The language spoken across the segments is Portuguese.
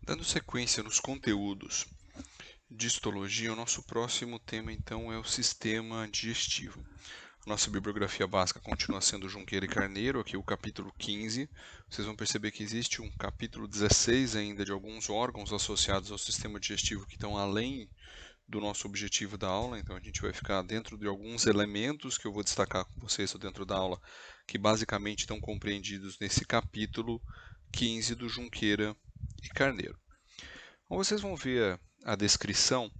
Dando sequência nos conteúdos de histologia, o nosso próximo tema então é o sistema digestivo. Nossa bibliografia básica continua sendo Junqueira e Carneiro, aqui o capítulo 15. Vocês vão perceber que existe um capítulo 16 ainda de alguns órgãos associados ao sistema digestivo que estão além do nosso objetivo da aula, então a gente vai ficar dentro de alguns elementos que eu vou destacar com vocês dentro da aula, que basicamente estão compreendidos nesse capítulo 15 do Junqueira e Carneiro. Então, vocês vão ver a descrição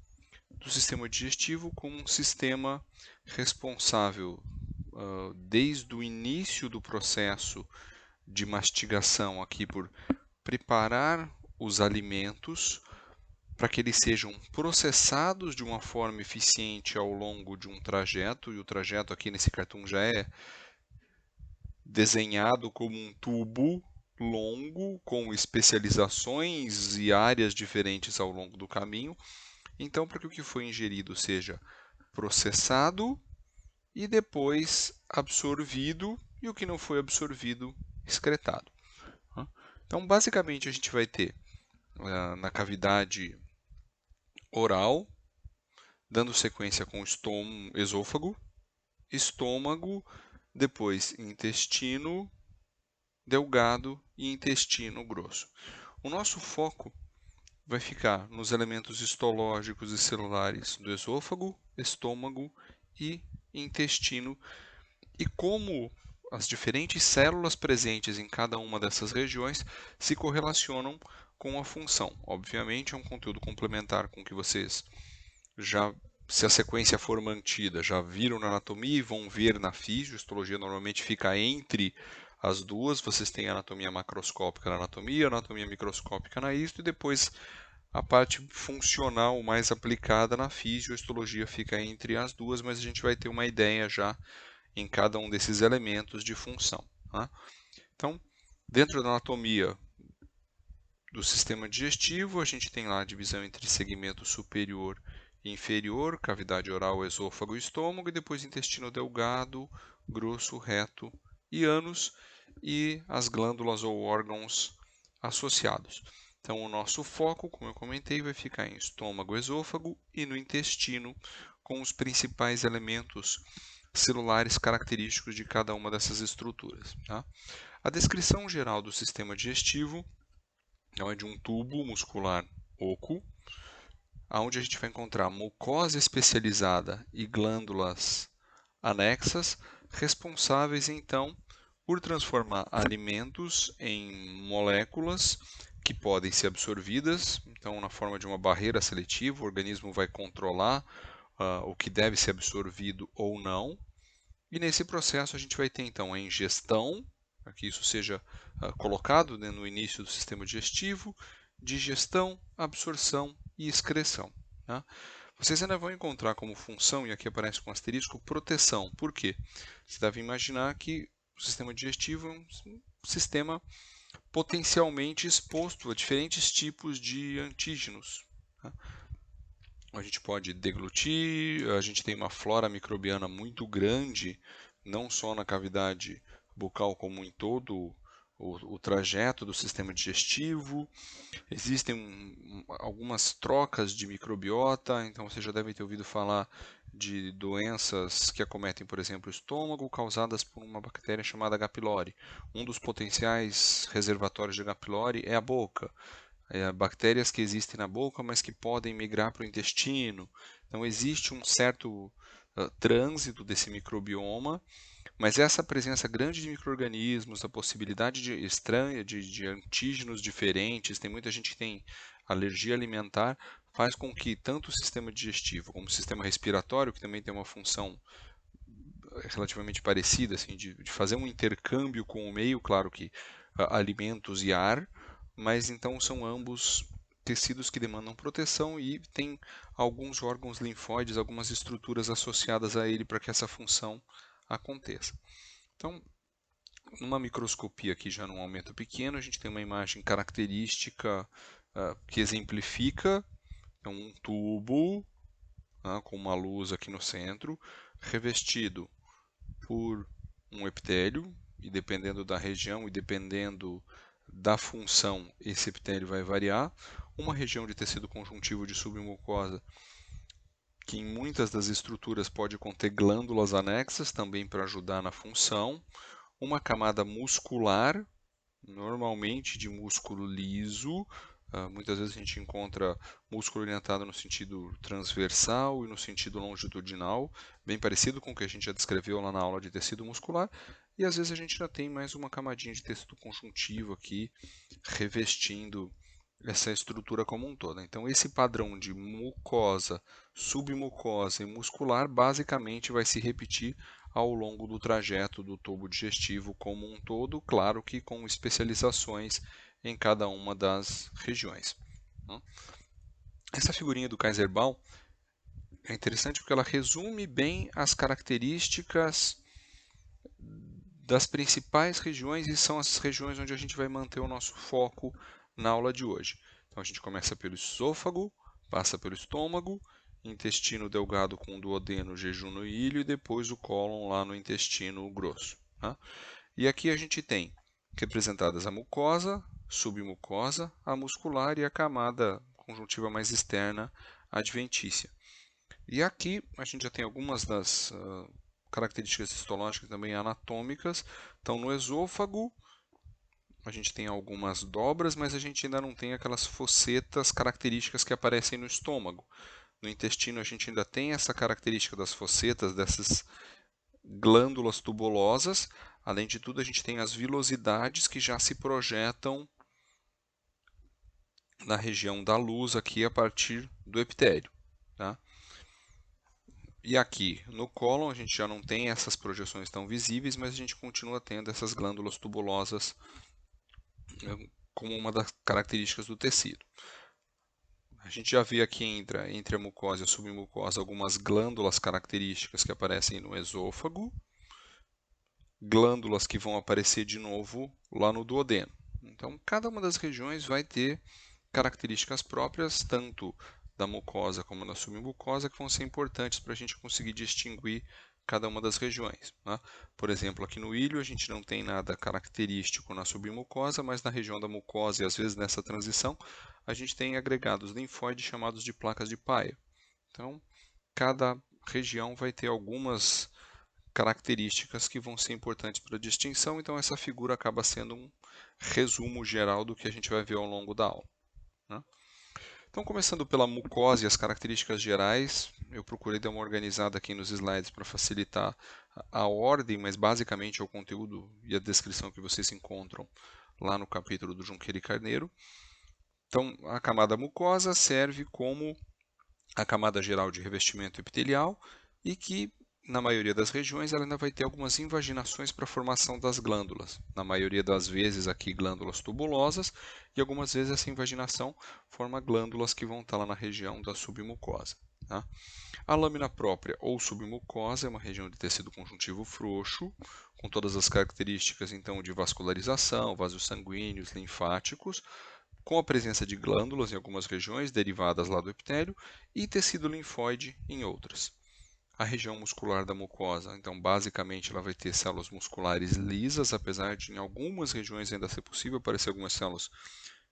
do sistema digestivo como um sistema responsável desde o início do processo de mastigação aqui por preparar os alimentos para que eles sejam processados de uma forma eficiente ao longo de um trajeto, e o trajeto aqui nesse cartoon já é desenhado como um tubo longo com especializações e áreas diferentes ao longo do caminho. Então, para que o que foi ingerido seja processado e depois absorvido e o que não foi absorvido excretado. Então, basicamente, a gente vai ter na cavidade oral, dando sequência com esôfago, estômago, depois intestino delgado e intestino grosso. O nosso foco vai ficar nos elementos histológicos e celulares do esôfago, estômago e intestino e como as diferentes células presentes em cada uma dessas regiões se correlacionam com a função. Obviamente é um conteúdo complementar com que vocês já, se a sequência for mantida, já viram na anatomia e vão ver na físio. Histologia normalmente fica entre as duas. Vocês têm a anatomia macroscópica na anatomia, a anatomia microscópica na histo, e depois a parte funcional mais aplicada na físio. A histologia fica entre as duas, mas a gente vai ter uma ideia já em cada um desses elementos de função. Tá? Então, dentro da anatomia do sistema digestivo, a gente tem lá a divisão entre segmento superior e inferior, cavidade oral, esôfago e estômago, e depois intestino delgado, grosso, reto e ânus, e as glândulas ou órgãos associados. Então, o nosso foco, como eu comentei, vai ficar em estômago, esôfago e no intestino, com os principais elementos celulares característicos de cada uma dessas estruturas. Tá? A descrição geral do sistema digestivo é de um tubo muscular oco, onde a gente vai encontrar mucosa especializada e glândulas anexas, responsáveis então por transformar alimentos em moléculas que podem ser absorvidas. Então, na forma de uma barreira seletiva, o organismo vai controlar o que deve ser absorvido ou não. E nesse processo a gente vai ter então a ingestão, para que isso seja colocado no início do sistema digestivo, digestão, absorção e excreção. Tá? Vocês ainda vão encontrar como função, e aqui aparece com asterisco, proteção. Por quê? Você deve imaginar que o sistema digestivo é um sistema potencialmente exposto a diferentes tipos de antígenos. Tá? A gente pode deglutir, a gente tem uma flora microbiana muito grande, não só na cavidade bucal, como em todo o trajeto do sistema digestivo. Existem algumas trocas de microbiota, então você já deve ter ouvido falar de doenças que acometem, por exemplo, o estômago, causadas por uma bactéria chamada H. pylori. Um dos potenciais reservatórios de H. pylori é a boca. Bactérias que existem na boca, mas que podem migrar para o intestino. Então, existe um certo trânsito desse microbioma, mas essa presença grande de micro-organismos, a possibilidade estranha de antígenos diferentes, tem muita gente que tem alergia alimentar, faz com que tanto o sistema digestivo como o sistema respiratório, que também tem uma função relativamente parecida, assim, de fazer um intercâmbio com o meio, claro que alimentos e ar, mas então são ambos tecidos que demandam proteção e tem alguns órgãos linfóides, algumas estruturas associadas a ele para que essa função aconteça. Então, numa microscopia aqui já num aumento pequeno, a gente tem uma imagem característica que exemplifica um tubo com uma luz aqui no centro, revestido por um epitélio, e dependendo da região e dependendo da função, esse epitélio vai variar. Uma região de tecido conjuntivo de submucosa, que em muitas das estruturas pode conter glândulas anexas, também para ajudar na função. Uma camada muscular, normalmente de músculo liso. Muitas vezes a gente encontra músculo orientado no sentido transversal e no sentido longitudinal, bem parecido com o que a gente já descreveu lá na aula de tecido muscular. E às vezes a gente já tem mais uma camadinha de tecido conjuntivo aqui, revestindo essa estrutura como um todo. Então, esse padrão de mucosa, submucosa e muscular basicamente vai se repetir ao longo do trajeto do tubo digestivo como um todo, claro que com especializações em cada uma das regiões. Essa figurinha do Kaiserbau é interessante porque ela resume bem as características das principais regiões e são as regiões onde a gente vai manter o nosso foco na aula de hoje. Então a gente começa pelo esôfago, passa pelo estômago, intestino delgado com duodeno, jejuno e ilho e depois o cólon lá no intestino grosso. Tá? E aqui a gente tem representadas a mucosa, submucosa, a muscular e a camada conjuntiva mais externa adventícia. E aqui a gente já tem algumas das características histológicas também anatômicas. Então, no esôfago, a gente tem algumas dobras, mas a gente ainda não tem aquelas fossetas características que aparecem no estômago. No intestino, a gente ainda tem essa característica das fossetas, dessas glândulas tubulosas. Além de tudo, a gente tem as vilosidades que já se projetam na região da luz aqui a partir do epitélio. Tá? E aqui no cólon a gente já não tem essas projeções tão visíveis, mas a gente continua tendo essas glândulas tubulosas como uma das características do tecido. A gente já vê aqui entre a mucosa e a submucosa algumas glândulas características que aparecem no esôfago, glândulas que vão aparecer de novo lá no duodeno. Então, cada uma das regiões vai ter características próprias, tanto da mucosa como da submucosa, que vão ser importantes para a gente conseguir distinguir cada uma das regiões. Né? Por exemplo, aqui no ilho a gente não tem nada característico na submucosa, mas na região da mucosa e às vezes nessa transição a gente tem agregados linfóides chamados de placas de Peyer. Então, cada região vai ter algumas características que vão ser importantes para a distinção, então essa figura acaba sendo um resumo geral do que a gente vai ver ao longo da aula. Né? Então, começando pela mucosa e as características gerais, eu procurei dar uma organizada aqui nos slides para facilitar a ordem, mas basicamente é o conteúdo e a descrição que vocês encontram lá no capítulo do Junqueira e Carneiro. Então, a camada mucosa serve como a camada geral de revestimento epitelial e que, na maioria das regiões, ela ainda vai ter algumas invaginações para a formação das glândulas. Na maioria das vezes, aqui, glândulas tubulosas, e algumas vezes essa invaginação forma glândulas que vão estar lá na região da submucosa. Tá? A lâmina própria ou submucosa é uma região de tecido conjuntivo frouxo, com todas as características então de vascularização, vasos sanguíneos, linfáticos, com a presença de glândulas em algumas regiões derivadas lá do epitélio e tecido linfóide em outras. A região muscular da mucosa, então basicamente ela vai ter células musculares lisas, apesar de em algumas regiões ainda ser possível aparecer algumas células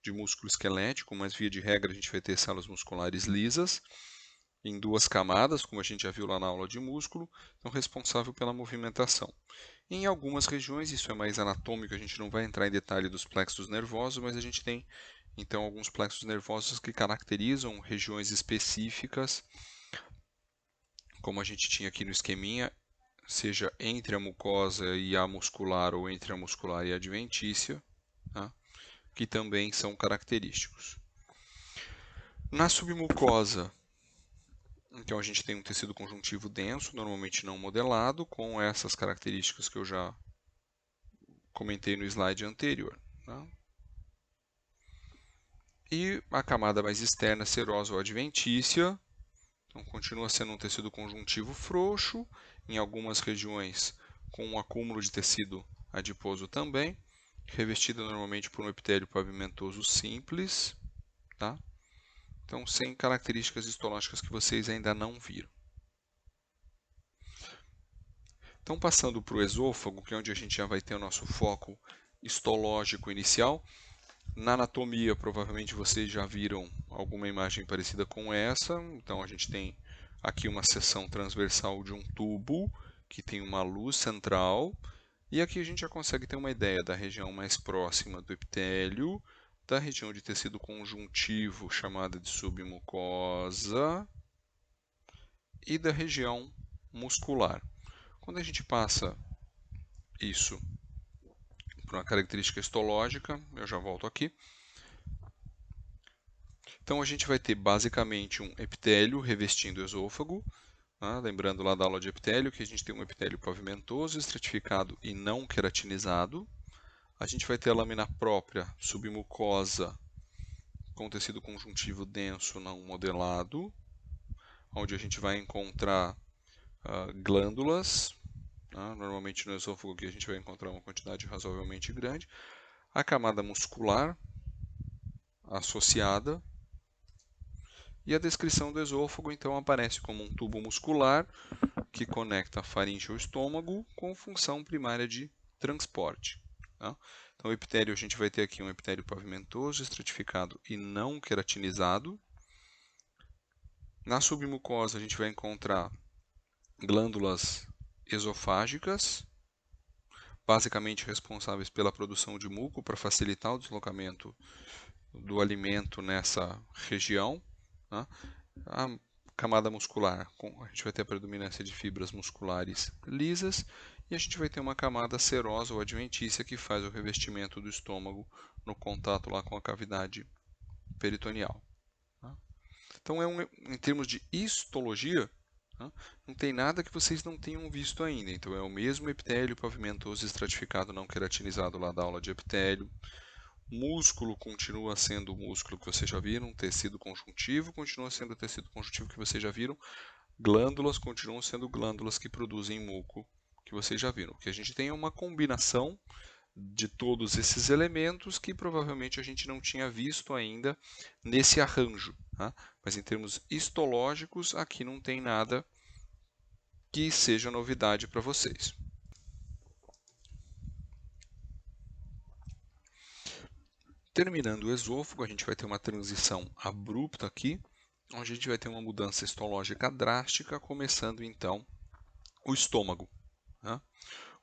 de músculo esquelético, mas via de regra a gente vai ter células musculares lisas em duas camadas, como a gente já viu lá na aula de músculo, então responsável pela movimentação. Em algumas regiões, isso é mais anatômico, a gente não vai entrar em detalhe dos plexos nervosos, mas a gente tem então alguns plexos nervosos que caracterizam regiões específicas, como a gente tinha aqui no esqueminha, seja entre a mucosa e a muscular ou entre a muscular e a adventícia, tá? Que também são característicos. Na submucosa, então a gente tem um tecido conjuntivo denso, normalmente não modelado, com essas características que eu já comentei no slide anterior. Tá? E a camada mais externa, serosa ou adventícia, então continua sendo um tecido conjuntivo frouxo, em algumas regiões com um acúmulo de tecido adiposo também, revestida normalmente por um epitélio pavimentoso simples, tá? Então sem características histológicas que vocês ainda não viram. Então, passando para o esôfago, que é onde a gente já vai ter o nosso foco histológico inicial, Na anatomia, provavelmente vocês já viram alguma imagem parecida com essa. Então, a gente tem aqui uma seção transversal de um tubo que tem uma luz central. E aqui a gente já consegue ter uma ideia da região mais próxima do epitélio, da região de tecido conjuntivo, chamada de submucosa, e da região muscular. Quando a gente passa isso para uma característica histológica, eu já volto aqui. Então a gente vai ter basicamente um epitélio revestindo o esôfago, tá? Lembrando lá da aula de epitélio que a gente tem um epitélio pavimentoso, estratificado e não queratinizado. A gente vai ter a lâmina própria submucosa com tecido conjuntivo denso não modelado, onde a gente vai encontrar glândulas. Normalmente no esôfago aqui a gente vai encontrar uma quantidade razoavelmente grande. A camada muscular associada. E a descrição do esôfago então aparece como um tubo muscular que conecta a faringe ao estômago com função primária de transporte. Tá? Então, o epitélio, a gente vai ter aqui um epitélio pavimentoso, estratificado e não queratinizado. Na submucosa, a gente vai encontrar glândulas esofágicas, basicamente responsáveis pela produção de muco para facilitar o deslocamento do alimento nessa região. Tá? A camada muscular, a gente vai ter a predominância de fibras musculares lisas e a gente vai ter uma camada serosa ou adventícia que faz o revestimento do estômago no contato lá com a cavidade peritoneal. Tá? Então, em termos de histologia, tá? Não tem nada que vocês não tenham visto ainda. Então, é o mesmo epitélio pavimentoso estratificado não queratinizado lá da aula de epitélio. Músculo continua sendo o músculo que vocês já viram, tecido conjuntivo continua sendo o tecido conjuntivo que vocês já viram, glândulas continuam sendo glândulas que produzem muco que vocês já viram. O que a gente tem é uma combinação de todos esses elementos que provavelmente a gente não tinha visto ainda nesse arranjo. Tá? Mas em termos histológicos, aqui não tem nada que seja novidade para vocês. Terminando o esôfago, a gente vai ter uma transição abrupta aqui, onde a gente vai ter uma mudança histológica drástica, começando então o estômago. Né?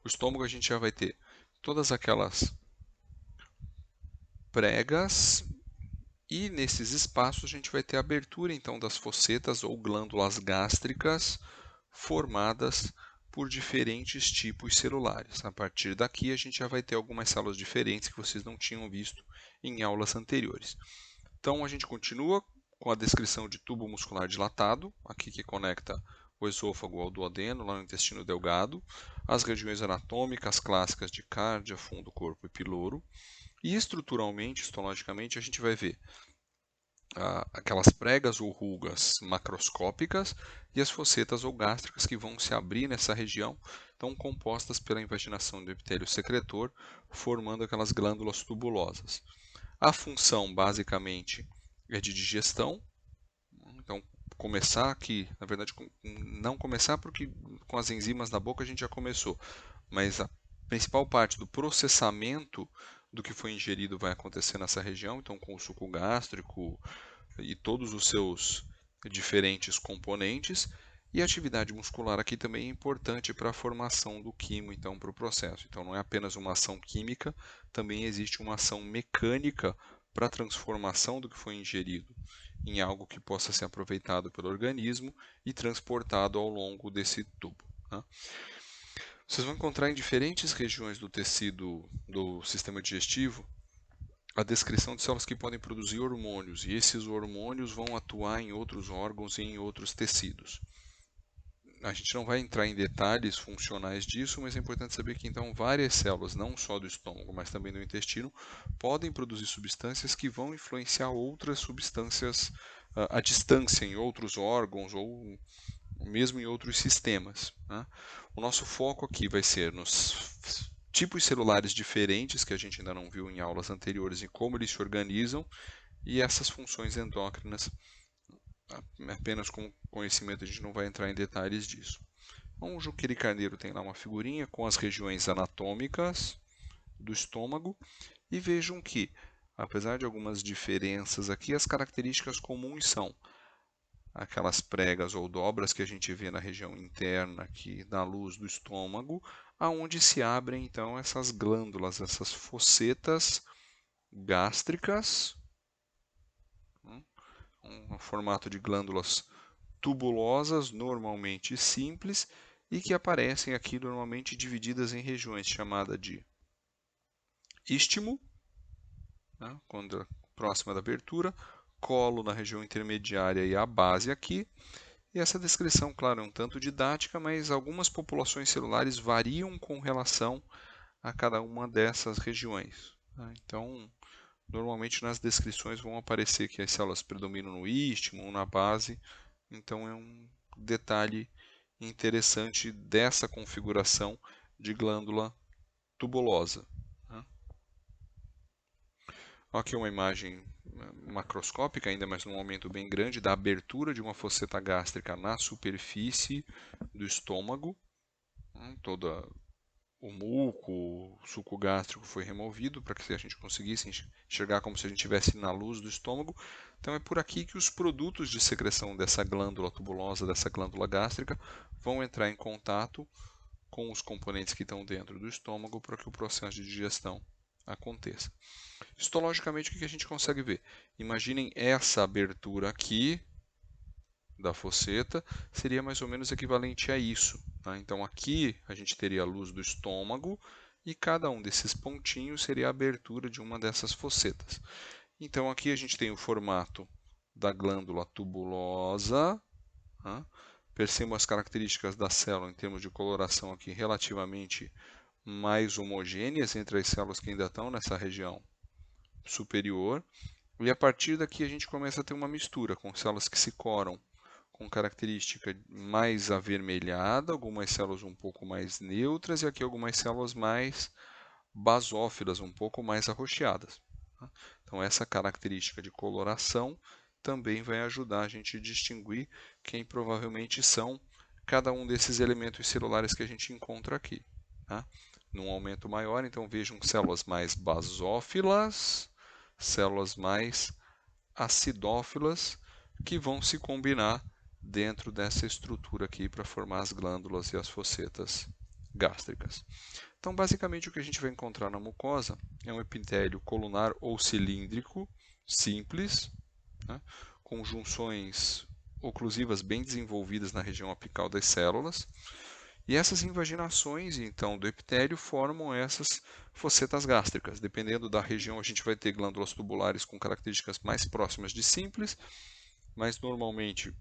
O estômago a gente já vai ter todas aquelas pregas e nesses espaços a gente vai ter a abertura então das fossetas ou glândulas gástricas formadas por diferentes tipos celulares. A partir daqui a gente já vai ter algumas células diferentes que vocês não tinham visto em aulas anteriores. Então a gente continua com a descrição de tubo muscular dilatado, aqui que conecta o esôfago ao duodeno, lá no intestino delgado, as regiões anatômicas clássicas de cárdia, fundo, corpo e piloro. E estruturalmente, histologicamente, a gente vai ver aquelas pregas ou rugas macroscópicas e as fossetas ou gástricas que vão se abrir nessa região, então compostas pela invaginação do epitélio secretor, formando aquelas glândulas tubulosas. A função, basicamente, é de digestão. Então, começar aqui, na verdade, não começar porque com as enzimas na boca a gente já começou, mas a principal parte do processamento do que foi ingerido vai acontecer nessa região, então com o suco gástrico e todos os seus diferentes componentes. E a atividade muscular aqui também é importante para a formação do quimo, então, para o processo. Então, não é apenas uma ação química, também existe uma ação mecânica para a transformação do que foi ingerido em algo que possa ser aproveitado pelo organismo e transportado ao longo desse tubo. Tá? Vocês vão encontrar em diferentes regiões do tecido do sistema digestivo a descrição de células que podem produzir hormônios, e esses hormônios vão atuar em outros órgãos e em outros tecidos. A gente não vai entrar em detalhes funcionais disso, mas é importante saber que então várias células, não só do estômago, mas também do intestino, podem produzir substâncias que vão influenciar outras substâncias à distância em outros órgãos ou mesmo em outros sistemas. Né? O nosso foco aqui vai ser nos tipos celulares diferentes que a gente ainda não viu em aulas anteriores e como eles se organizam e essas funções endócrinas. Apenas com conhecimento a gente não vai entrar em detalhes disso. Então, o Juqueri Carneiro tem lá uma figurinha com as regiões anatômicas do estômago e vejam que apesar de algumas diferenças aqui, as características comuns são aquelas pregas ou dobras que a gente vê na região interna aqui da luz do estômago, aonde se abrem então essas glândulas, essas fossetas gástricas, um formato de glândulas tubulosas, normalmente simples, e que aparecem aqui normalmente divididas em regiões chamadas de istmo, né, quando próxima da abertura, colo na região intermediária e a base aqui. E essa descrição, claro, é um tanto didática, mas algumas populações celulares variam com relação a cada uma dessas regiões. Né? Então, normalmente nas descrições vão aparecer que as células predominam no istmo ou na base, então é um detalhe interessante dessa configuração de glândula tubulosa. Né? Aqui uma imagem macroscópica, ainda mais num aumento bem grande, da abertura de uma fosseta gástrica na superfície do estômago. Toda o muco, o suco gástrico foi removido para que a gente conseguisse enxergar como se a gente estivesse na luz do estômago. Então é por aqui que os produtos de secreção dessa glândula tubulosa, dessa glândula gástrica, vão entrar em contato com os componentes que estão dentro do estômago para que o processo de digestão aconteça. Histologicamente, o que a gente consegue ver? Imaginem essa abertura aqui da fosseta, seria mais ou menos equivalente a isso. Tá? Então aqui a gente teria a luz do estômago e cada um desses pontinhos seria a abertura de uma dessas fossetas. Então aqui a gente tem o formato da glândula tubulosa. Tá? Percebam as características da célula em termos de coloração aqui relativamente mais homogêneas entre as células que ainda estão nessa região superior. E a partir daqui a gente começa a ter uma mistura com células que se coram com característica mais avermelhada, algumas células um pouco mais neutras e aqui algumas células mais basófilas, um pouco mais arroxeadas. Então essa característica de coloração também vai ajudar a gente a distinguir quem provavelmente são cada um desses elementos celulares que a gente encontra aqui. Tá? Num aumento maior, então vejam células mais basófilas, células mais acidófilas, que vão se combinar dentro dessa estrutura aqui para formar as glândulas e as fossetas gástricas. Então, basicamente, o que a gente vai encontrar na mucosa é um epitélio colunar ou cilíndrico, simples, né, com junções oclusivas bem desenvolvidas na região apical das células. E essas invaginações, então, do epitélio formam essas fossetas gástricas. Dependendo da região, a gente vai ter glândulas tubulares com características mais próximas de simples, mas normalmente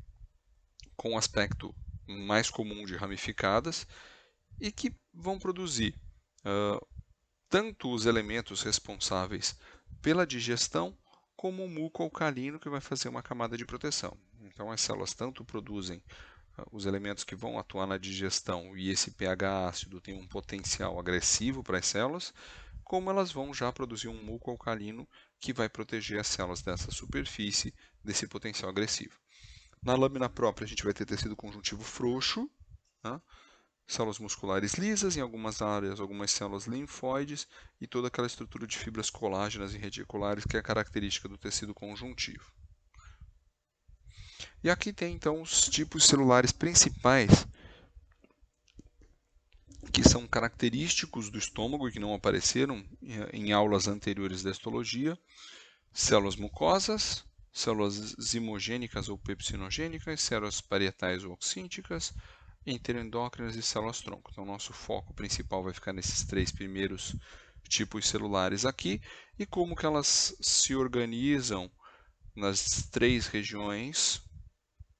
com aspecto mais comum de ramificadas, e que vão produzir tanto os elementos responsáveis pela digestão, como o muco alcalino, que vai fazer uma camada de proteção. Então, as células tanto produzem os elementos que vão atuar na digestão, e esse pH ácido tem um potencial agressivo para as células, como elas vão já produzir um muco alcalino que vai proteger as células dessa superfície, desse potencial agressivo. Na lâmina própria, a gente vai ter tecido conjuntivo frouxo, né? Células musculares lisas, em algumas áreas, algumas células linfóides e toda aquela estrutura de fibras colágenas e reticulares que é característica do tecido conjuntivo. E aqui tem então os tipos celulares principais que são característicos do estômago e que não apareceram em aulas anteriores da histologia: células mucosas, células zimogênicas ou pepsinogênicas, células parietais ou oxínticas, interendócrinas e células-tronco. Então, nosso foco principal vai ficar nesses três primeiros tipos celulares aqui e como que elas se organizam nas três regiões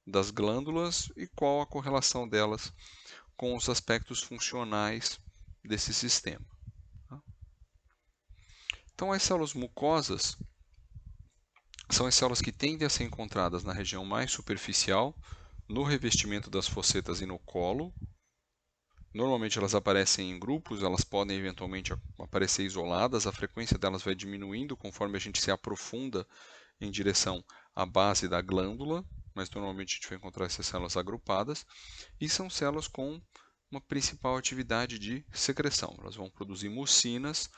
das glândulas e qual a correlação delas com os aspectos funcionais desse sistema. Então, as células mucosas são as células que tendem a ser encontradas na região mais superficial, no revestimento das fossetas e no colo. Normalmente elas aparecem em grupos, elas podem eventualmente aparecer isoladas, a frequência delas vai diminuindo conforme a gente se aprofunda em direção à base da glândula, mas normalmente a gente vai encontrar essas células agrupadas, e são células com uma principal atividade de secreção. Elas vão produzir mucinas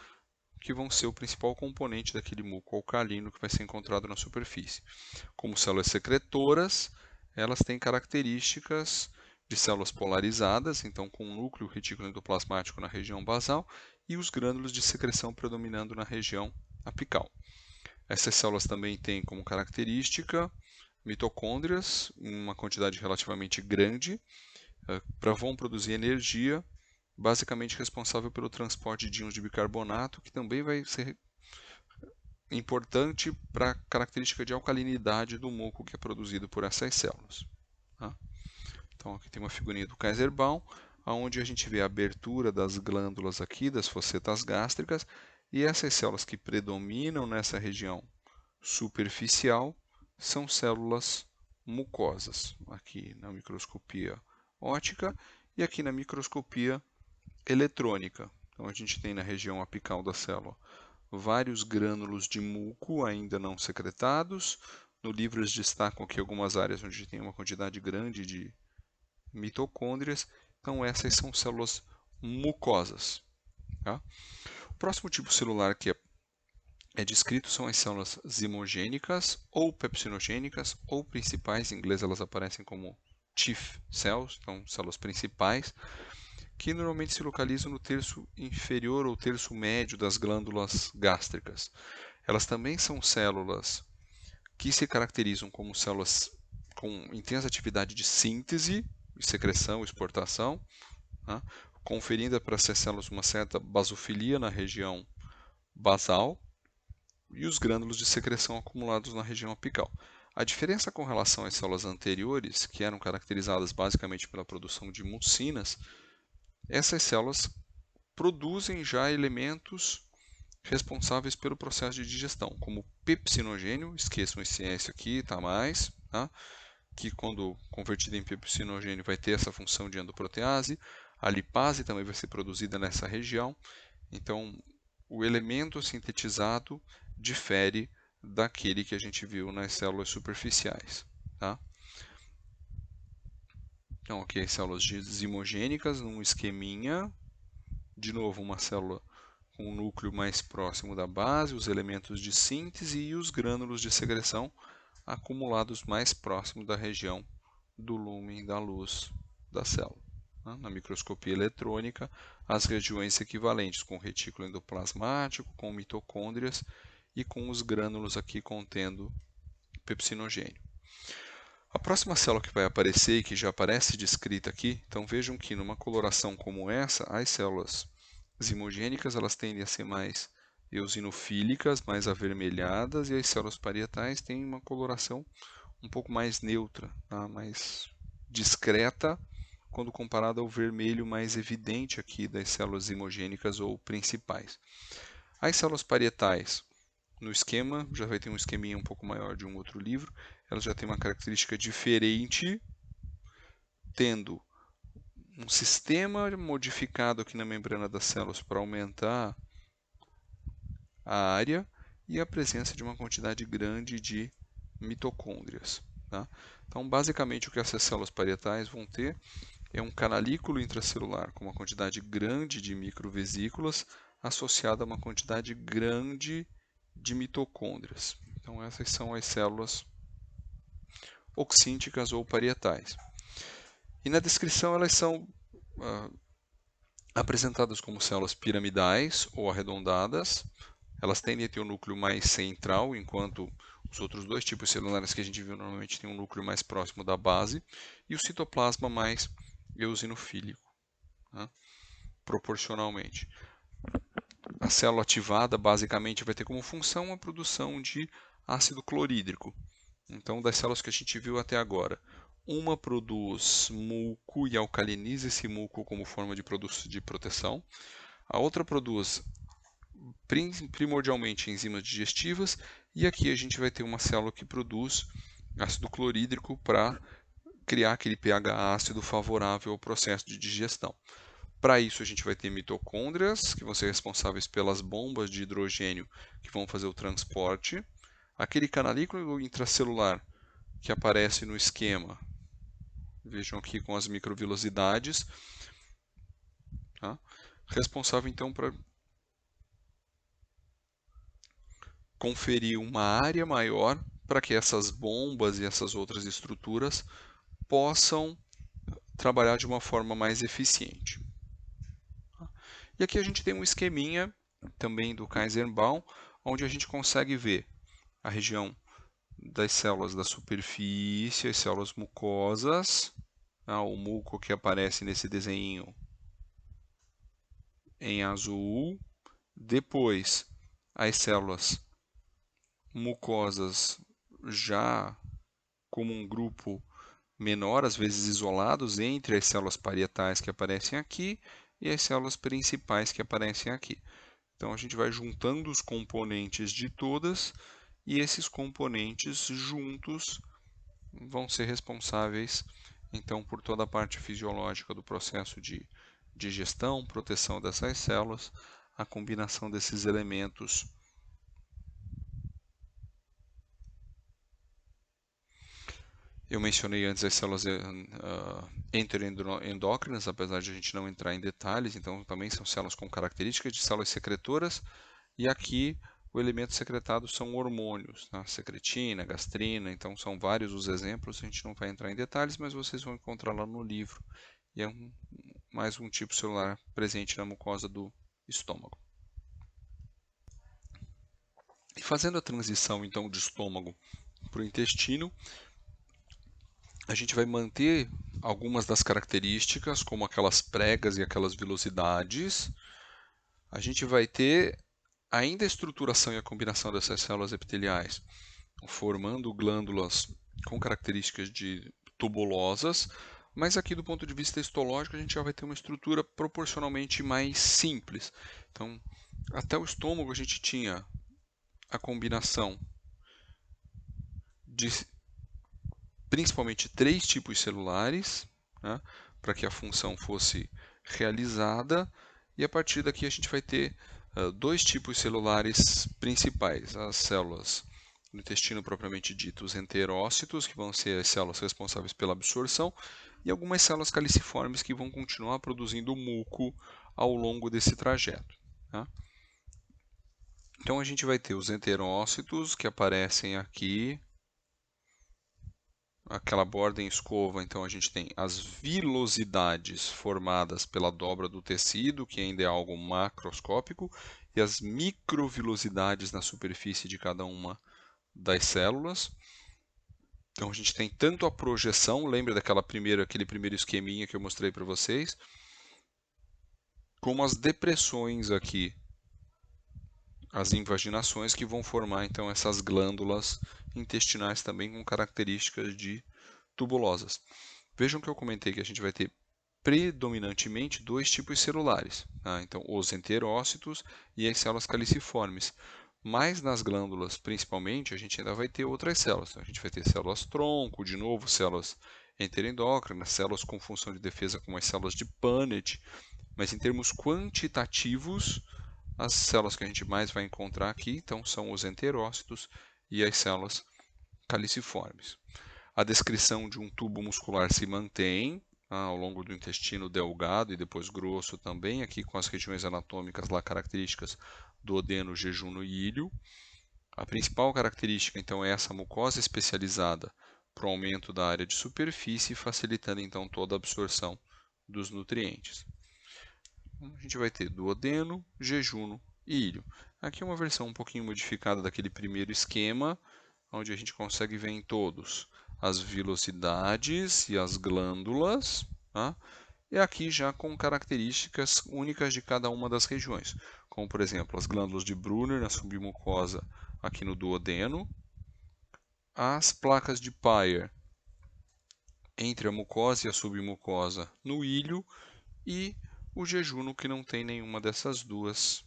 que vão ser o principal componente daquele muco alcalino que vai ser encontrado na superfície. Como células secretoras, elas têm características de células polarizadas, então com o núcleo retículo endoplasmático na região basal e os grânulos de secreção predominando na região apical. Essas células também têm como característica mitocôndrias, uma quantidade relativamente grande, vão produzir energia, basicamente responsável pelo transporte de íons de bicarbonato, que também vai ser importante para a característica de alcalinidade do muco que é produzido por essas células. Tá? Então aqui tem uma figurinha do Kaiser-Baum, onde a gente vê a abertura das glândulas aqui, das focetas gástricas, e essas células que predominam nessa região superficial são células mucosas, aqui na microscopia óptica e aqui na microscopia eletrônica. Então a gente tem na região apical da célula vários grânulos de muco ainda não secretados. No livro eles destacam aqui algumas áreas onde tem uma quantidade grande de mitocôndrias. Então essas são células mucosas. Tá? O próximo tipo celular que é descrito são as células zimogênicas ou pepsinogênicas ou principais, em inglês elas aparecem como chief cells, então células principais, que normalmente se localizam no terço inferior ou terço médio das glândulas gástricas. Elas também são células que se caracterizam como células com intensa atividade de síntese, secreção, exportação, tá? Conferindo para essas células uma certa basofilia na região basal e os grânulos de secreção acumulados na região apical. A diferença com relação às células anteriores, que eram caracterizadas basicamente pela produção de mucinas, essas células produzem já elementos responsáveis pelo processo de digestão, como pepsinogênio, esqueçam esse S aqui, tá mais, tá? Que quando convertido em pepsinogênio vai ter essa função de endoprotease, a lipase também vai ser produzida nessa região, então o elemento sintetizado difere daquele que a gente viu nas células superficiais. Tá? Então, aqui as células zimogênicas, num esqueminha. De novo, uma célula com o núcleo mais próximo da base, os elementos de síntese e os grânulos de secreção acumulados mais próximo da região do lúmen da luz da célula. Na microscopia eletrônica, as regiões equivalentes com retículo endoplasmático, com mitocôndrias e com os grânulos aqui contendo pepsinogênio. A próxima célula que vai aparecer e que já aparece descrita aqui, então vejam que numa coloração como essa, as células zimogênicas elas tendem a ser mais eosinofílicas, mais avermelhadas, e as células parietais têm uma coloração um pouco mais neutra, tá? Mais discreta, quando comparado ao vermelho mais evidente aqui das células zimogênicas ou principais. As células parietais, no esquema, já vai ter um esqueminha um pouco maior de um outro livro, elas já têm uma característica diferente, tendo um sistema modificado aqui na membrana das células para aumentar a área e a presença de uma quantidade grande de mitocôndrias. Tá? Então, basicamente, o que essas células parietais vão ter é um canalículo intracelular com uma quantidade grande de microvesículas associada a uma quantidade grande de mitocôndrias. Então, essas são as células oxínticas ou parietais. E na descrição elas são apresentadas como células piramidais ou arredondadas. Elas tendem a ter um núcleo mais central, enquanto os outros dois tipos celulares que a gente viu normalmente têm um núcleo mais próximo da base, e o citoplasma mais eosinofílico, né? Proporcionalmente. A célula ativada basicamente vai ter como função a produção de ácido clorídrico. Então, das células que a gente viu até agora, uma produz muco e alcaliniza esse muco como forma de proteção. A outra produz primordialmente enzimas digestivas. E aqui a gente vai ter uma célula que produz ácido clorídrico para criar aquele pH ácido favorável ao processo de digestão. Para isso, a gente vai ter mitocôndrias, que vão ser responsáveis pelas bombas de hidrogênio que vão fazer o transporte. Aquele canalículo intracelular que aparece no esquema, vejam aqui com as microvilosidades, tá? Responsável então para conferir uma área maior para que essas bombas e essas outras estruturas possam trabalhar de uma forma mais eficiente. E aqui a gente tem um esqueminha também do Kaizenbaum, onde a gente consegue ver a região das células da superfície, as células mucosas, o muco que aparece nesse desenho em azul, depois as células mucosas já como um grupo menor, às vezes isolados, entre as células parietais que aparecem aqui e as células principais que aparecem aqui. Então a gente vai juntando os componentes de todas e esses componentes juntos vão ser responsáveis então por toda a parte fisiológica do processo de digestão, proteção dessas células, a combinação desses elementos. Eu mencionei antes as células enteroendócrinas, apesar de a gente não entrar em detalhes, então também são células com características de células secretoras, e aqui o elemento secretado são hormônios, tá? Secretina, gastrina, então são vários os exemplos, a gente não vai entrar em detalhes, mas vocês vão encontrar lá no livro, e é mais um tipo celular presente na mucosa do estômago. E fazendo a transição então do estômago para o intestino, a gente vai manter algumas das características, como aquelas pregas e aquelas velocidades. A gente vai ter ainda a estruturação e a combinação dessas células epiteliais, formando glândulas com características de tubulosas, mas aqui do ponto de vista histológico a gente já vai ter uma estrutura proporcionalmente mais simples. Então, até o estômago a gente tinha a combinação de principalmente 3 tipos celulares, né, para que a função fosse realizada, e a partir daqui a gente vai ter 2 tipos celulares principais, as células do intestino propriamente dito, os enterócitos, que vão ser as células responsáveis pela absorção, e algumas células caliciformes que vão continuar produzindo muco ao longo desse trajeto. Tá? Então a gente vai ter os enterócitos que aparecem aqui, aquela borda em escova, então a gente tem as vilosidades formadas pela dobra do tecido, que ainda é algo macroscópico, e as microvilosidades na superfície de cada uma das células. Então a gente tem tanto a projeção, lembra aquele primeiro esqueminha que eu mostrei para vocês, como as depressões aqui, as invaginações que vão formar então essas glândulas intestinais também com características de tubulosas. Vejam que eu comentei que a gente vai ter predominantemente 2 tipos celulares, tá? Então os enterócitos e as células caliciformes. Mas nas glândulas, principalmente, a gente ainda vai ter outras células. Então, a gente vai ter células tronco, de novo, células enteroendócrinas, células com função de defesa como as células de Punnett, mas em termos quantitativos, as células que a gente mais vai encontrar aqui, então, são os enterócitos e as células caliciformes. A descrição de um tubo muscular se mantém ao longo do intestino delgado e depois grosso também, aqui com as regiões anatômicas lá características do duodeno, jejuno e ilho. A principal característica, então, é essa mucosa especializada para o aumento da área de superfície, facilitando, então, toda a absorção dos nutrientes. A gente vai ter duodeno, jejuno e ilho. Aqui é uma versão um pouquinho modificada daquele primeiro esquema, onde a gente consegue ver em todos as vilosidades e as glândulas, tá? E aqui já com características únicas de cada uma das regiões, como por exemplo as glândulas de Brunner na submucosa aqui no duodeno, as placas de Peyer entre a mucosa e a submucosa no ilho e o jejuno que não tem nenhuma dessas duas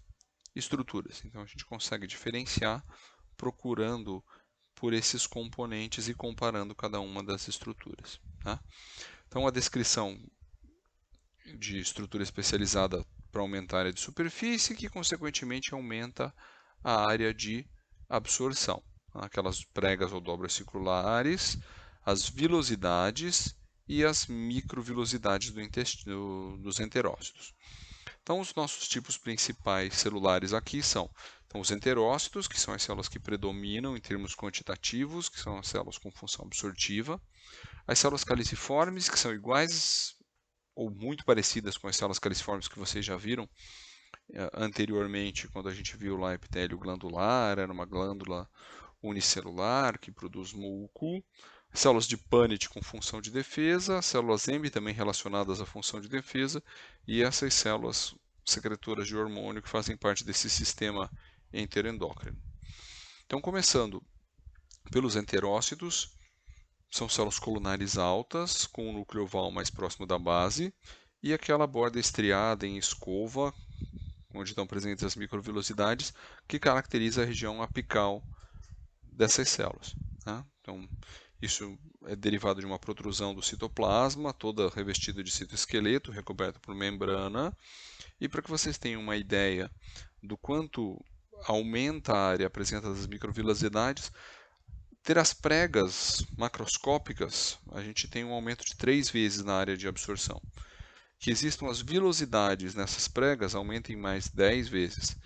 estruturas. Então a gente consegue diferenciar procurando por esses componentes e comparando cada uma das estruturas. Tá? Então a descrição de estrutura especializada para aumentar a área de superfície, que consequentemente aumenta a área de absorção. Aquelas pregas ou dobras circulares, as vilosidades e as microvilosidades do intestino, dos enterócitos. Então, os nossos tipos principais celulares aqui são Então, os enterócitos, que são as células que predominam em termos quantitativos, que são as células com função absortiva. As células caliciformes, que são iguais ou muito parecidas com as células caliciformes que vocês já viram anteriormente, quando a gente viu lá epitélio glandular, era uma glândula unicelular que produz muco. Células de Punnett com função de defesa, células M também relacionadas à função de defesa, e essas células secretoras de hormônio que fazem parte desse sistema enteroendócrino. Então, começando pelos enterócitos, são células colunares altas, com o núcleo oval mais próximo da base, e aquela borda estriada em escova, onde estão presentes as microvilosidades, que caracteriza a região apical dessas células. Tá? Então, isso é derivado de uma protrusão do citoplasma, toda revestida de citoesqueleto, recoberta por membrana. E para que vocês tenham uma ideia do quanto aumenta a área apresentada das microvilosidades, ter as pregas macroscópicas, a gente tem um aumento de 3 vezes na área de absorção. Que existam as vilosidades nessas pregas, aumenta em mais 10 vezes.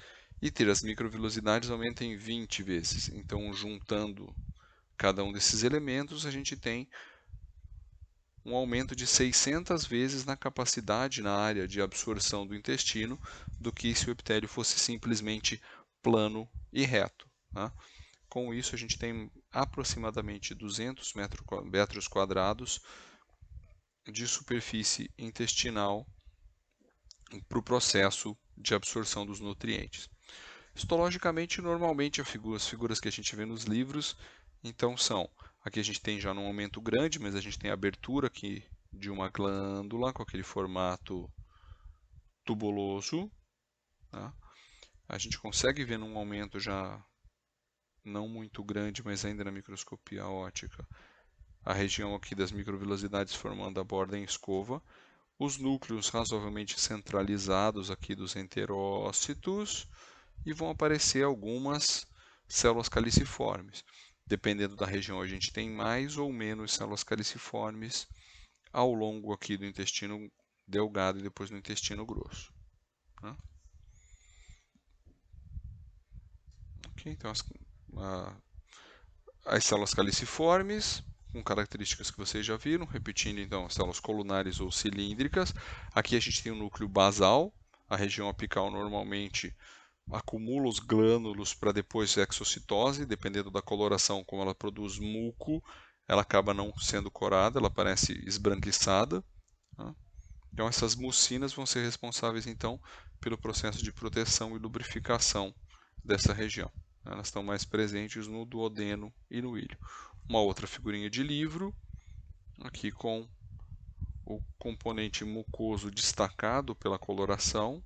E ter as microvilosidades aumenta em 20 vezes. Então, juntando cada um desses elementos, a gente tem um aumento de 600 vezes na capacidade na área de absorção do intestino do que se o epitélio fosse simplesmente plano e reto. Tá? Com isso, a gente tem aproximadamente 200 metros quadrados de superfície intestinal para o processo de absorção dos nutrientes. Histologicamente, normalmente as figuras que a gente vê nos livros, então são, aqui a gente tem já num aumento grande, mas a gente tem a abertura aqui de uma glândula com aquele formato tubuloso. Tá? A gente consegue ver num aumento já não muito grande, mas ainda na microscopia óptica, a região aqui das microvilosidades formando a borda em escova, os núcleos razoavelmente centralizados aqui dos enterócitos, e vão aparecer algumas células caliciformes. Dependendo da região, a gente tem mais ou menos células caliciformes ao longo aqui do intestino delgado e depois no intestino grosso. Tá? Okay, então, as células caliciformes, com características que vocês já viram, repetindo então as células colunares ou cilíndricas. Aqui a gente tem o núcleo basal, a região apical normalmente acumula os glânulos para depois exocitose, dependendo da coloração, como ela produz muco, ela acaba não sendo corada, ela parece esbranquiçada. Tá? Então essas mucinas vão ser responsáveis então pelo processo de proteção e lubrificação dessa região. Elas estão mais presentes no duodeno e no ilho. Uma outra figurinha de livro, aqui com o componente mucoso destacado pela coloração,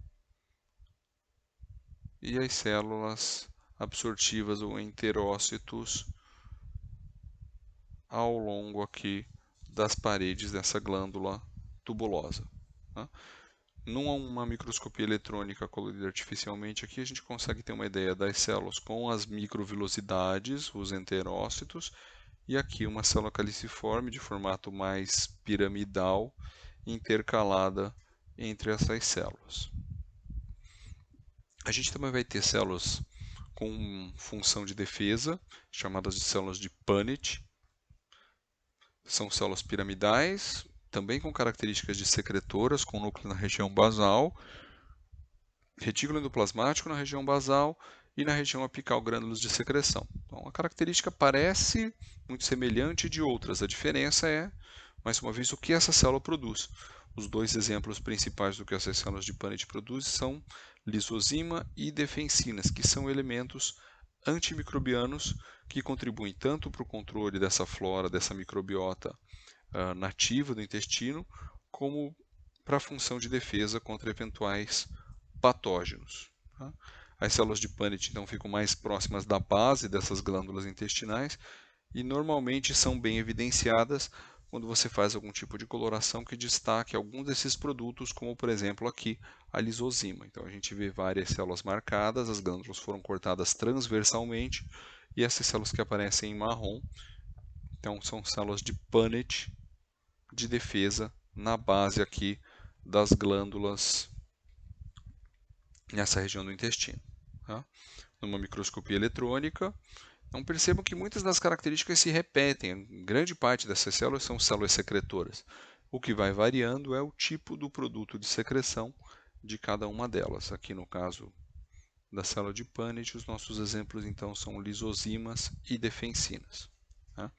e as células absortivas ou enterócitos ao longo aqui das paredes dessa glândula tubulosa. Tá? Numa microscopia eletrônica colorida artificialmente, aqui a gente consegue ter uma ideia das células com as microvilosidades, os enterócitos, e aqui uma célula caliciforme de formato mais piramidal, intercalada entre essas células. A gente também vai ter células com função de defesa, chamadas de células de Punnett. São células piramidais, também com características de secretoras, com núcleo na região basal, retículo endoplasmático na região basal e na região apical grânulos de secreção. Então, a característica parece muito semelhante de outras. A diferença é, mais uma vez, o que essa célula produz. Os dois exemplos principais do que essas células de Punnett produzem são lisozima e defensinas, que são elementos antimicrobianos que contribuem tanto para o controle dessa flora, dessa microbiota nativa do intestino, como para a função de defesa contra eventuais patógenos. Tá? As células de Punnett então ficam mais próximas da base dessas glândulas intestinais e normalmente são bem evidenciadas quando você faz algum tipo de coloração que destaque algum desses produtos, como por exemplo aqui a lisozima. Então a gente vê várias células marcadas, as glândulas foram cortadas transversalmente e essas células que aparecem em marrom, então são células de Punnett de defesa na base aqui das glândulas nessa região do intestino. Tá? numa microscopia eletrônica. Então percebam que muitas das características se repetem. Grande parte dessas células são células secretoras. O que vai variando é o tipo do produto de secreção de cada uma delas. Aqui no caso da célula de Punnett, os nossos exemplos então são lisosimas e defensinas. Tá?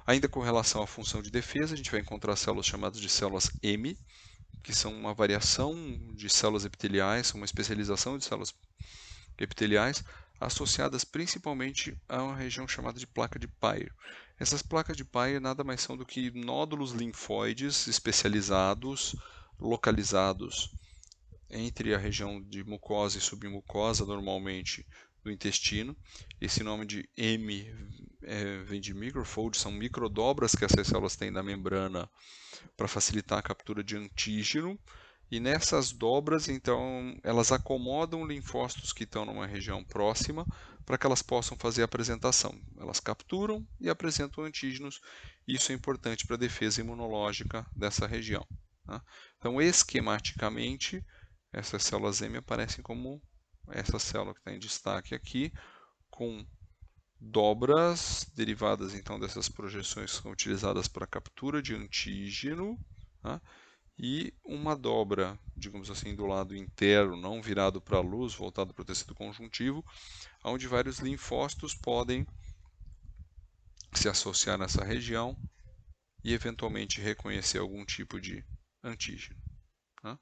Ainda com relação à função de defesa, a gente vai encontrar células chamadas de células M, que são uma variação de células epiteliais, uma especialização de células epiteliais, associadas principalmente a uma região chamada de placa de Peyer. Essas placas de Peyer nada mais são do que nódulos linfóides especializados, localizados entre a região de mucosa e submucosa, normalmente do intestino. Esse nome de M vem de microfold, são microdobras que essas células têm na membrana para facilitar a captura de antígeno. E nessas dobras, então, elas acomodam linfócitos que estão numa região próxima para que elas possam fazer a apresentação. Elas capturam e apresentam antígenos. Isso é importante para a defesa imunológica dessa região. Tá? Então, esquematicamente, essas células M aparecem como essa célula que está em destaque aqui, com dobras derivadas então dessas projeções que são utilizadas para captura de antígeno, tá? E uma dobra, digamos assim, do lado interno, não virado para a luz, voltado para o tecido conjuntivo, onde vários linfócitos podem se associar nessa região e eventualmente reconhecer algum tipo de antígeno. Tá?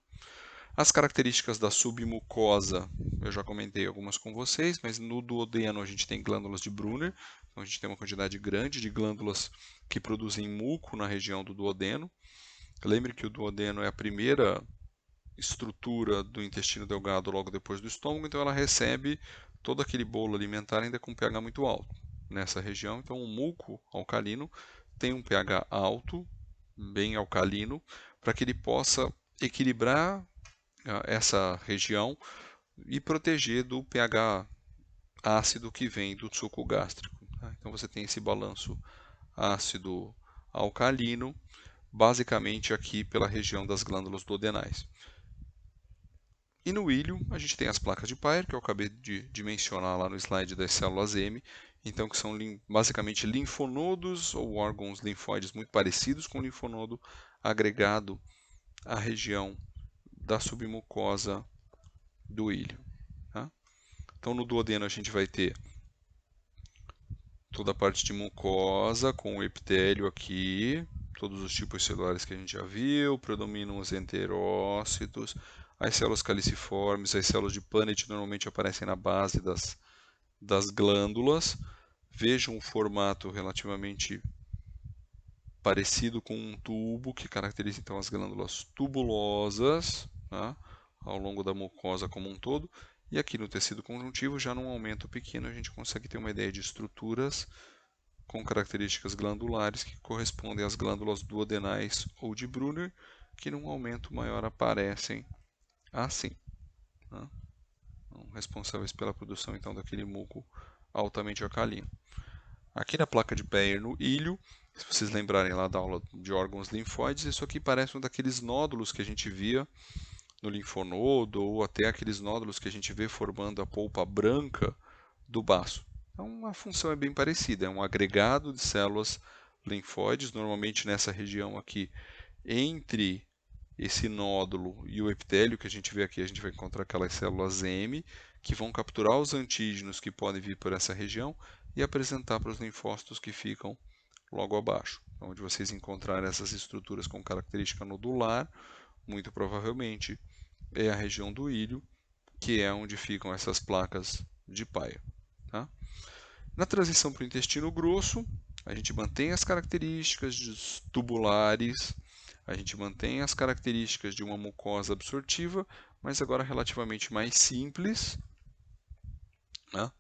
As características da submucosa, eu já comentei algumas com vocês, mas no duodeno a gente tem glândulas de Brunner, então a gente tem uma quantidade grande de glândulas que produzem muco na região do duodeno. Lembre que o duodeno é a primeira estrutura do intestino delgado logo depois do estômago, então ela recebe todo aquele bolo alimentar ainda com pH muito alto nessa região. Então o muco alcalino tem um pH alto, bem alcalino, para que ele possa equilibrar essa região e proteger do pH ácido que vem do suco gástrico. Tá? Então você tem esse balanço ácido alcalino, basicamente aqui pela região das glândulas duodenais. E no ilho, a gente tem as placas de Peyer, que eu acabei de mencionar lá no slide das células M, então que são basicamente linfonodos ou órgãos linfóides muito parecidos com o linfonodo agregado à região da submucosa do ilho. Tá? Então no duodeno a gente vai ter toda a parte de mucosa com o epitélio aqui, todos os tipos celulares que a gente já viu, predominam os enterócitos, as células caliciformes, as células de Punnett normalmente aparecem na base das glândulas. Vejam um formato relativamente parecido com um tubo, que caracteriza então as glândulas tubulosas, tá? Ao longo da mucosa como um todo. E aqui no tecido conjuntivo, já num aumento pequeno, a gente consegue ter uma ideia de estruturas com características glandulares que correspondem às glândulas duodenais ou de Brunner, que num aumento maior aparecem assim, tá? Então, responsáveis pela produção então daquele muco altamente alcalino. Aqui na placa de Peyer no ilho, se vocês lembrarem lá da aula de órgãos linfóides, isso aqui parece um daqueles nódulos que a gente via no linfonodo ou até aqueles nódulos que a gente vê formando a polpa branca do baço. Então a função é bem parecida, é um agregado de células linfóides, normalmente nessa região aqui entre esse nódulo e o epitélio que a gente vê aqui, a gente vai encontrar aquelas células M que vão capturar os antígenos que podem vir por essa região e apresentar para os linfócitos que ficam logo abaixo. Onde vocês encontrarem essas estruturas com característica nodular, muito provavelmente é a região do ilho, que é onde ficam essas placas de Peyer. Tá? Na transição para o intestino grosso, a gente mantém as características tubulares, a gente mantém as características de uma mucosa absortiva, mas agora relativamente mais simples. Né?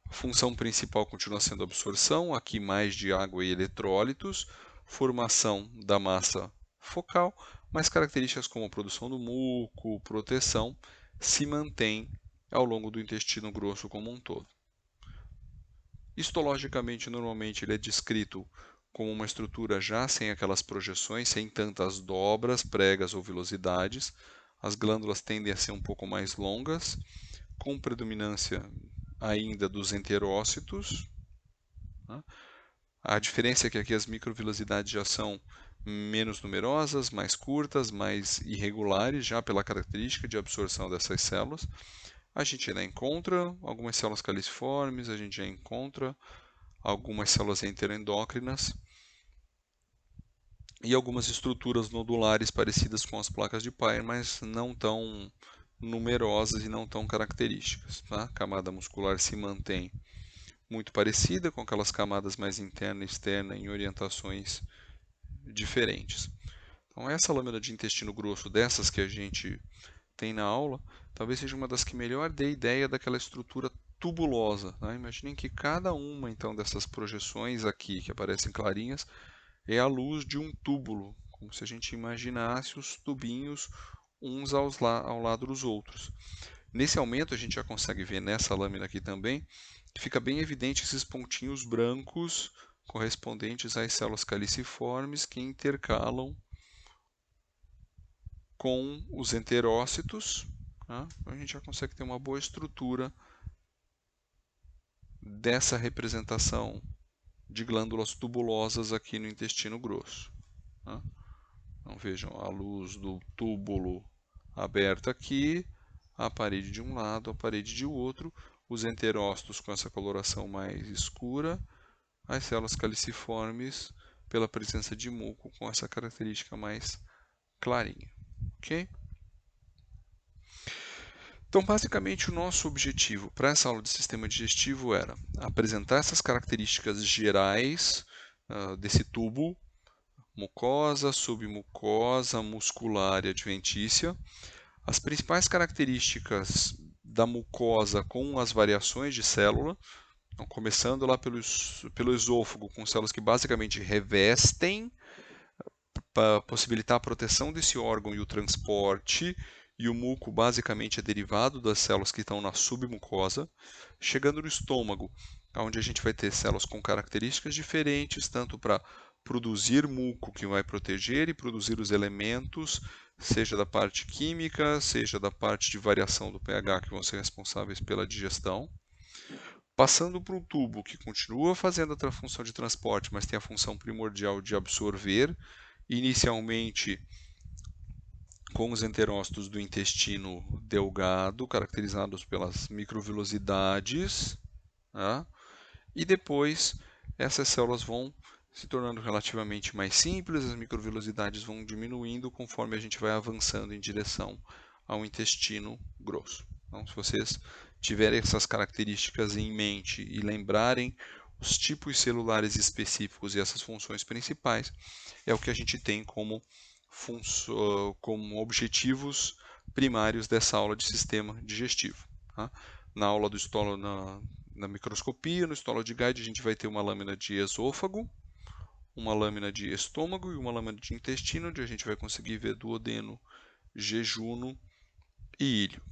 A função principal continua sendo a absorção, aqui mais de água e eletrólitos, formação da massa focal, mas características como a produção do muco, proteção, se mantêm ao longo do intestino grosso como um todo. Histologicamente, normalmente ele é descrito como uma estrutura já sem aquelas projeções, sem tantas dobras, pregas ou vilosidades. As glândulas tendem a ser um pouco mais longas, com predominância ainda dos enterócitos. Tá? A diferença é que aqui as microvilosidades já são menos numerosas, mais curtas, mais irregulares, já pela característica de absorção dessas células. A gente ainda encontra algumas células caliciformes, a gente já encontra algumas células enteroendócrinas e algumas estruturas nodulares parecidas com as placas de Peyer, mas não tão numerosas e não tão características. Tá? A camada muscular se mantém muito parecida com aquelas camadas mais interna e externa em orientações diferentes. Então, essa lâmina de intestino grosso dessas que a gente tem na aula, talvez seja uma das que melhor dê ideia daquela estrutura tubulosa. Tá? Imaginem que cada uma então dessas projeções aqui que aparecem clarinhas é a luz de um túbulo, como se a gente imaginasse os tubinhos uns ao lado dos outros. Nesse aumento a gente já consegue ver nessa lâmina aqui também, que fica bem evidente esses pontinhos brancos correspondentes às células caliciformes que intercalam com os enterócitos. Tá? A gente já consegue ter uma boa estrutura dessa representação de glândulas tubulosas aqui no intestino grosso. Tá? Então vejam a luz do túbulo aberta aqui, a parede de um lado, a parede de outro, os enterócitos com essa coloração mais escura, as células caliciformes pela presença de muco com essa característica mais clarinha. Ok? Então, basicamente, o nosso objetivo para essa aula de sistema digestivo era apresentar essas características gerais desse tubo, mucosa, submucosa, muscular e adventícia, as principais características da mucosa com as variações de célula, então, começando lá pelo esôfago, com células que basicamente revestem para possibilitar a proteção desse órgão e o transporte, e o muco basicamente é derivado das células que estão na submucosa, chegando no estômago, onde a gente vai ter células com características diferentes, tanto para produzir muco que vai proteger e produzir os elementos, seja da parte química, seja da parte de variação do pH que vão ser responsáveis pela digestão. Passando para um tubo que continua fazendo a função de transporte, mas tem a função primordial de absorver, inicialmente com os enterócitos do intestino delgado, caracterizados pelas microvilosidades, tá? E depois essas células vão se tornando relativamente mais simples, as microvilosidades vão diminuindo conforme a gente vai avançando em direção ao intestino grosso. Então, se vocês tiverem essas características em mente e lembrarem os tipos celulares específicos e essas funções principais, é o que a gente tem como objetivos primários dessa aula de sistema digestivo. Tá? Na aula do estômago, na microscopia, no estômago de Guide, a gente vai ter uma lâmina de esôfago, uma lâmina de estômago e uma lâmina de intestino, onde a gente vai conseguir ver duodeno, jejuno e íleo.